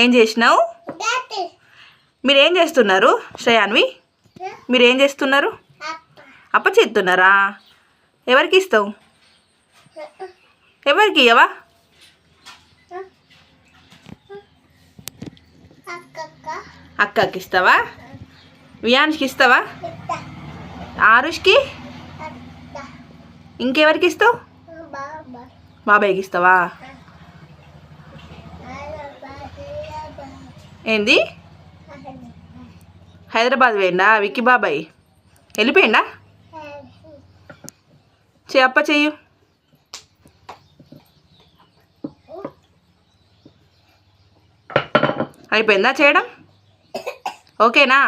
ఏం చేసినావు? మీరేం చేస్తున్నారు శ్రేయాన్వి? మీరేం చేస్తున్నారు? అప్ప చేస్తున్నారా? ఎవరికి ఇస్తావు? ఎవరికి ఇవ్వవా? అక్కకి ఇస్తావా? వియాన్ష్కి ఇస్తావా? ఆరుష్కి? ఇంకెవరికి ఇస్తావు? బాబాయ్కి ఇస్తావా? ఏంది? హైదరాబాద్ పోయిండా విక్కీ బాబాయ్? వెళ్ళిపోయిండా? అప్ప చెయ్యు. అయిపోయిందా చేయడం? ఓకేనా?